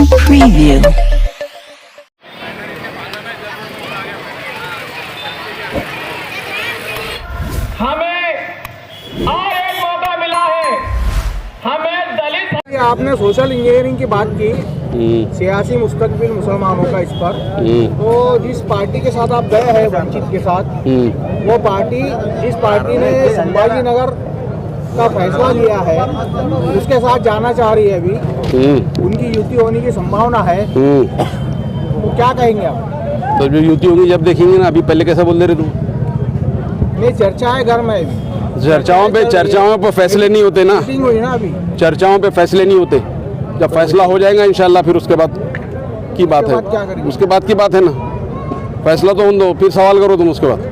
Preview. हमें और एक मौका मिला है। हमें दलित आपने सोशल इंजीनियरिंग की बात की, सियासी मुस्तकबिल मुसलमानों का इस पर, तो जिस पार्टी के साथ आप गए हैं वंचित के साथ, वो पार्टी जिस पार्टी ने संभाजी नगर का फैसला लिया है उसके साथ जाना चाह रही है, अभी उनकी युति होने की संभावना है, तो क्या कहेंगे आप? तो जो युति होगी जब देखेंगे ना, अभी पहले कैसा बोल दे रहे तुम? नहीं, चर्चा है घर में अभी। चर्चाओं पे फैसले नहीं होते ना, मीटिंग हुई ना अभी, चर्चाओं पे फैसले नहीं होते। जब फैसला हो जाएगा इंशाल्लाह फिर उसके बाद की बात है, क्या करेंगे? उसके बाद की बात है ना, फैसला तो होने दो, फिर सवाल करो तुम उसके बाद।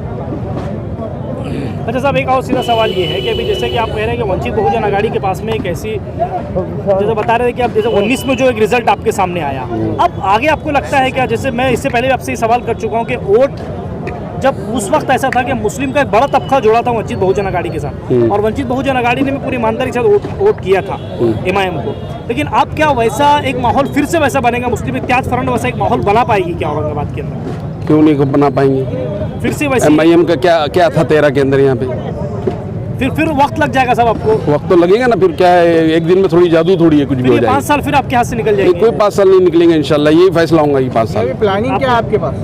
अच्छा साहब, एक और सीधा सवाल ये है कि अभी जैसे कि आप कह रहे हैं कि वंचित बहुजन आघाड़ी के पास में एक ऐसी, जैसे बता रहे थे कि अब जैसे 19 में जो एक रिजल्ट आपके सामने आया, अब आगे आपको लगता है क्या, जैसे मैं इससे पहले भी आपसे ये सवाल कर चुका हूँ कि वोट जब उस वक्त ऐसा था कि मुस्लिम का एक बड़ा तबका जोड़ा था वंचित बहुजन आघाड़ी के साथ, और वंचित बहुजन आघाड़ी ने भी पूरी ईमानदारी के साथ वोट किया था MIM को, लेकिन अब क्या वैसा एक माहौल फिर से वैसा बनेगा, मुस्लिम इत्तेहाद फ्रंट वैसा एक माहौल बना पाएगी क्या औरंगाबाद के अंदर? क्यों नहीं बना पाएंगे? फिर से वैसे MIM का क्या था 13 के अंदर यहाँ पे? फिर वक्त लग जाएगा साहब आपको? वक्त तो लगेगा ना, फिर क्या है, एक दिन में थोड़ी जादू थोड़ी है, कुछ भी हो जाएगा। 5 साल फिर आपके हाथ से निकल जाएंगे? कोई 5 साल नहीं निकलेंगे इंशाल्लाह, यही फैसला होगा ये 5 साल। प्लानिंग क्या है आपके पास?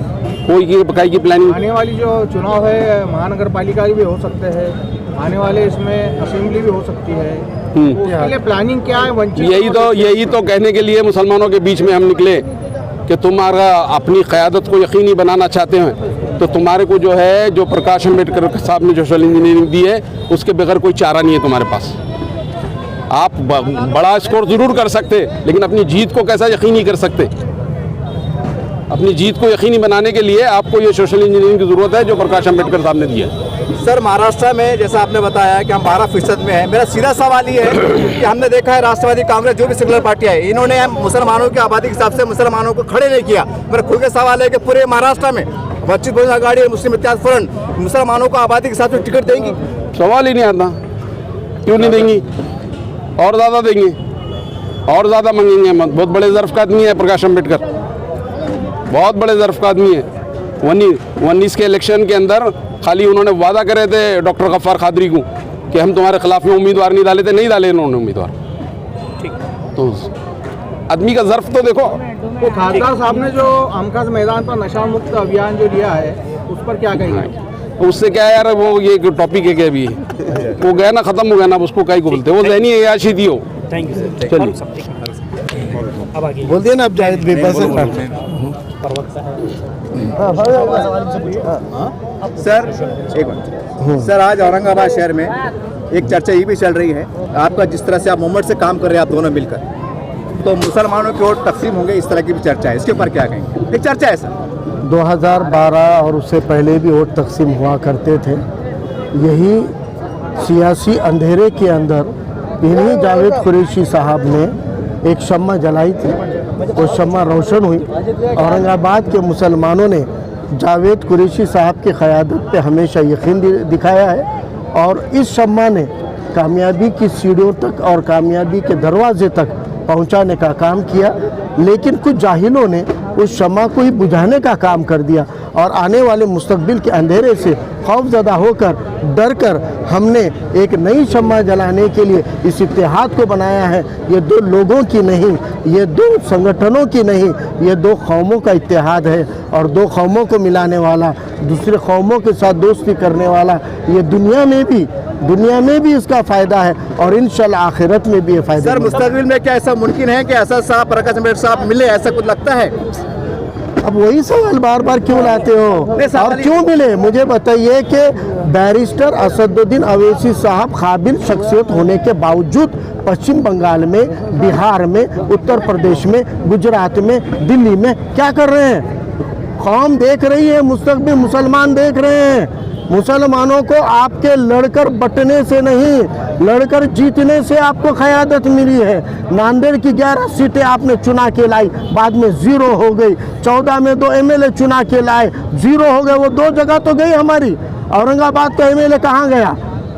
कोई की प्लानिंग? आने वाली जो चुनाव है महानगर पालिका की भी हो सकते हैं, आने वाले इसमें असेंबली भी हो सकती है, तो उसके लिए प्लानिंग क्या है? वंचित यही तो कहने के लिए मुसलमानों के बीच में हम निकले कि तुम्हारा अपनी क़यादत को यकीनी बनाना चाहते हैं तो तुम्हारे को जो है, जो प्रकाश अम्बेडकर साहब ने सोशल इंजीनियरिंग दी है, उसके बगैर कोई चारा नहीं है तुम्हारे पास। आप बड़ा स्कोर ज़रूर कर सकते, लेकिन अपनी जीत को कैसा यकीनी कर सकते? अपनी जीत को यकीनी बनाने के लिए आपको ये सोशल इंजीनियरिंग की ज़रूरत है जो प्रकाश अम्बेडकर साहब ने दी है। सर, महाराष्ट्र में जैसा आपने बताया कि हम 12% में है, मेरा सीधा सवाल ये है कि हमने देखा है राष्ट्रवादी कांग्रेस जो भी सेकुलर पार्टी है, इन्होंने मुसलमानों की आबादी के हिसाब से मुसलमानों को खड़े नहीं किया। मेरा खुद का सवाल है कि पूरे महाराष्ट्र में वंचित बहुजन आघाड़ी और मुस्लिम इत्तेहाद फ्रंट मुसलमानों को आबादी के हिसाब से टिकट देंगी? सवाल ही नहीं आता, क्यों नहीं देंगी? और ज़्यादा देंगे, और ज़्यादा मांगेंगे। बहुत बड़े ज़र्फ़ का आदमी है प्रकाश अम्बेडकर, बहुत बड़े ज़र्फ़ का आदमी है। 19 के इलेक्शन के अंदर खाली उन्होंने वादा करे थे डॉक्टर गफ्फार कादरी को कि हम तुम्हारे खिलाफ में उम्मीदवार नहीं डाले थे, नहीं डाले इन्होंने उम्मीदवार। ठीक, तो आदमी का ज़र्फ़ तो देखो। तो खासदार साहब ने जो हमखास मैदान पर नशा मुक्त अभियान जो लिया है उस पर क्या कहेंगे? उससे क्या यार, वो ये टॉपिक है क्या, अभी वो गया ना, ख़त्म हो गया ना, उसको क्या ही बोलते, वो ज़हनी अय्याशी थी वो। Thank you sir. चलिए अब आगे बोल दिया ना, अब जाहिद पेपर से सर, एक मिनट सर, आज औरंगाबाद शहर में एक चर्चा ये भी चल रही है, आपका जिस तरह से आप मूवमेंट से काम कर रहे हैं आप दोनों मिलकर, तो मुसलमानों की वोट तकसीम होंगे, इस तरह की भी चर्चा है, इसके ऊपर क्या कहेंगे? एक चर्चा है सर। 2012 और उससे पहले भी वोट तकसीम हुआ करते थे। यही सियासी अंधेरे के अंदर इन्हीं जावेद कुरैशी साहब ने एक शम्मा जलाई थी, वो शम्मा रोशन हुई। औरंगाबाद के मुसलमानों ने जावेद कुरैशी साहब की क़यादत पे हमेशा यकीन दिखाया है, और इस शम्मा ने कामयाबी की सीढ़ियों तक और कामयाबी के दरवाजे तक पहुंचाने का काम किया, लेकिन कुछ जाहिलों ने उस शम्मा को ही बुझाने का काम कर दिया, और आने वाले मुस्तकबिल के अंधेरे से खौफज़दा होकर, डर कर हमने एक नई शम्मा जलाने के लिए इस इत्तेहाद को बनाया है। ये दो लोगों की नहीं, ये दो संगठनों की नहीं, ये दो कौमों का इत्तेहाद है, और दो कौमों को मिलाने वाला, दूसरे कौमों के साथ दोस्ती करने वाला, ये दुनिया में भी इसका फ़ायदा है, और इंशाल्लाह आखिरत में भी ये फ़ायदा। सर, मुस्तकबिल में क्या ऐसा मुमकिन है कि असद साहब, प्रकाश अम्बेडकर साहब मिले, ऐसा कुछ लगता है? अब वही सवाल बार बार क्यों लाते हो, और क्यों मिले? मुझे बताइए कि बैरिस्टर असदुद्दीन अवैसी साहब काबिल शख्सियत होने के बावजूद पश्चिम बंगाल में, बिहार में, उत्तर प्रदेश में, गुजरात में, दिल्ली में क्या कर रहे हैं? कौम देख रही है, मुस्तकबिल मुसलमान देख रहे हैं। मुसलमानों को आपके लड़कर बटने से नहीं, लड़कर जीतने से आपको क़यादत मिली है। नांदेड़ की 11 सीटें आपने चुना के लाई, बाद में 0 हो गई। 14 में 2 MLA चुना के लाए, 0 हो गए। वो 2 जगह तो गई हमारी। औरंगाबाद का MLA कहाँ गया?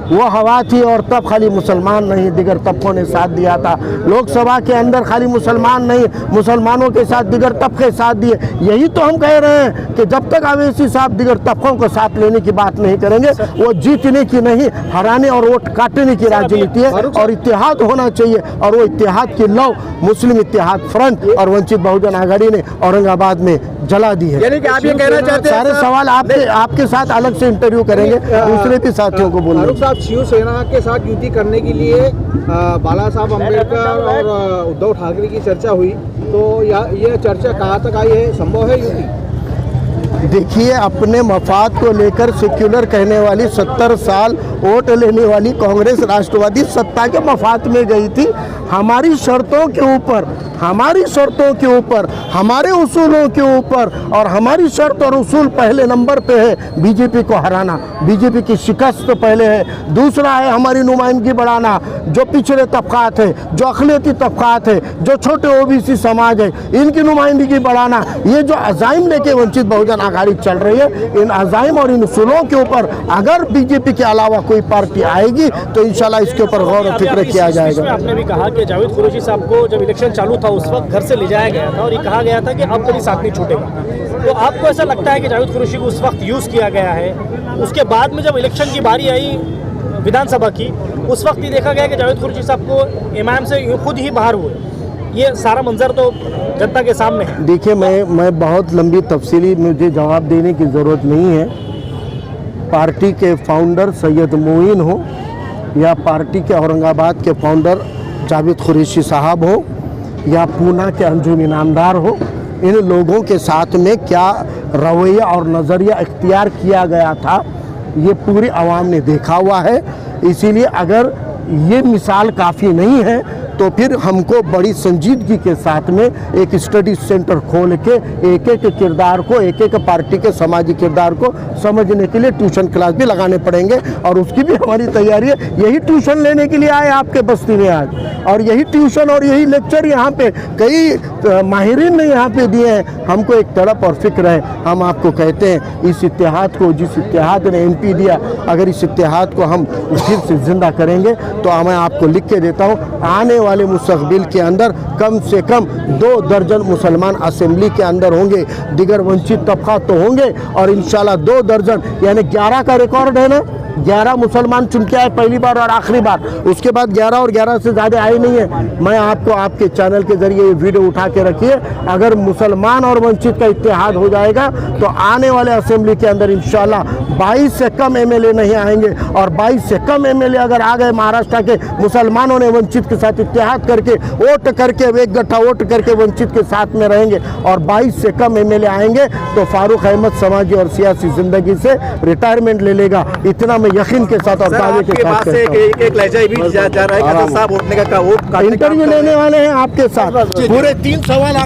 वो हवा थी और तब खाली मुसलमान नहीं दिगर तबकों ने साथ दिया था। लोकसभा के अंदर खाली मुसलमान नहीं, मुसलमानों के साथ दिगर तबके साथ दिए। यही तो हम कह रहे हैं कि जब तक अवैसी साहब दिगर तबकों को साथ लेने की बात नहीं करेंगे, वो जीतने की नहीं, हराने और वोट काटने की राजनीति है। और इत्तेहाद होना चाहिए, और वो इत्तेहाद की लौ मुस्लिम इत्तेहाद फ्रंट और वंचित बहुजन आघाड़ी ने औरंगाबाद में जला दी है। यानी कि आप ये कहना चाहते हैं सारे सवाल आपके साथ अलग से इंटरव्यू करेंगे, दूसरे भी साथियों को बोलेंगे। फारूक साहब, शिवसेना के साथ युति करने के लिए बाला साहब अम्बेडकर और उद्धव ठाकरे की चर्चा हुई, तो यह चर्चा कहाँ तक आई है? संभव है युति? देखिए, अपने मफाद को लेकर सेक्युलर कहने वाली 70 साल वोट लेने वाली कांग्रेस राष्ट्रवादी सत्ता के मफाद में गई थी। हमारी शर्तों के ऊपर, हमारी उसूलों के ऊपर, और हमारी शर्त और उसूल पहले नंबर पे है बीजेपी को हराना, बीजेपी की शिकस्त तो पहले है। दूसरा है हमारी नुमाइंदगी बढ़ाना, जो पिछड़े तबकात है, जो अक़लियती तबकात है, जो छोटे ओबीसी समाज है, इनकी नुमाइंदगी बढ़ाना। ये जो अज़ाइम लेके वंचित बहुजन आघाड़ी चल रही है, इन अज़ाइम और इन उसूलों के ऊपर अगर बीजेपी के अलावा कोई पार्टी आएगी तो इंशाल्लाह इसके ऊपर गौर और फिक्र किया जाएगा। आपने भी कहा कि जावेद कुरैशी साहब को जब इलेक्शन चालू था उस वक्त घर से ले जाया गया था और ये कहा गया था कि अब कभी साथ नहीं छूटेगा। तो आपको ऐसा लगता है कि जावेद कुरैशी को उस वक्त यूज़ किया गया है? उसके बाद में जब इलेक्शन की बारी आई विधानसभा की, उस वक्त ये देखा गया कि जावेद कुरैशी साहब को इमाम से खुद ही बाहर हुए। ये सारा मंजर तो जनता के सामने है। देखिए, मैं बहुत लंबी तफसीली मुझे जवाब देने की ज़रूरत नहीं है। पार्टी के फाउंडर सैयद मोइन हो या पार्टी के औरंगाबाद के फाउंडर जावेद कुरैशी साहब हो या पूना के अंजुम इनामदार हो, इन लोगों के साथ में क्या रवैया और नज़रिया इख्तियार किया गया था, ये पूरी आवाम ने देखा हुआ है। इसीलिए अगर ये मिसाल काफ़ी नहीं है तो फिर हमको बड़ी संजीदगी के साथ में एक स्टडी सेंटर खोल के एक एक किरदार को, एक एक पार्टी के समाजी किरदार को समझने के लिए ट्यूशन क्लास भी लगाने पड़ेंगे, और उसकी भी हमारी तैयारी है। यही ट्यूशन लेने के लिए आए आपके बस्ती में आज, और यही ट्यूशन और यही लेक्चर यहाँ पे कई माहिरीन ने यहाँ पे दिए हैं। हमको एक तड़प और फिक्र है। हम आपको कहते हैं इस इत्तेहाद को, जिस इत्तेहाद ने MP दिया, अगर इस इत्तेहाद को हम फिर से जिंदा करेंगे तो मैं आपको लिख के देता हूँ, आने वाले मुस्तक़बिल के अंदर कम से कम 2 दर्जन मुसलमान असेंबली के अंदर होंगे, दिगर वंचित तबका तो होंगे, और इंशाल्लाह 2 दर्जन यानी 11 का रिकॉर्ड है ना, 11 मुसलमान चुन के आए पहली बार और आखिरी बार, उसके बाद 11 और 11 से ज़्यादा आए नहीं है। मैं आपको आपके चैनल के जरिए ये वीडियो उठा के रखिए, अगर मुसलमान और वंचित का इत्तेहाद हो जाएगा तो आने वाले असेंबली के अंदर इंशाल्लाह 22 से कम MLA नहीं आएंगे, और 22 से कम MLA अगर आ गए महाराष्ट्र के मुसलमानों ने वंचित के साथ इत्तेहाद करके वोट करके, एक गट्ठा वोट करके वंचित के साथ में रहेंगे, और 22 से कम MLA आएंगे तो फारूक अहमद समाजी और सियासी जिंदगी से रिटायरमेंट ले लेगा। इतना यकीन के साथ और दावे के साथ एक लहजा भी जा रहा है कि साहब वोट का वोट इंटरव्यू लेने वाले हैं आपके साथ। पूरे 3 सवाल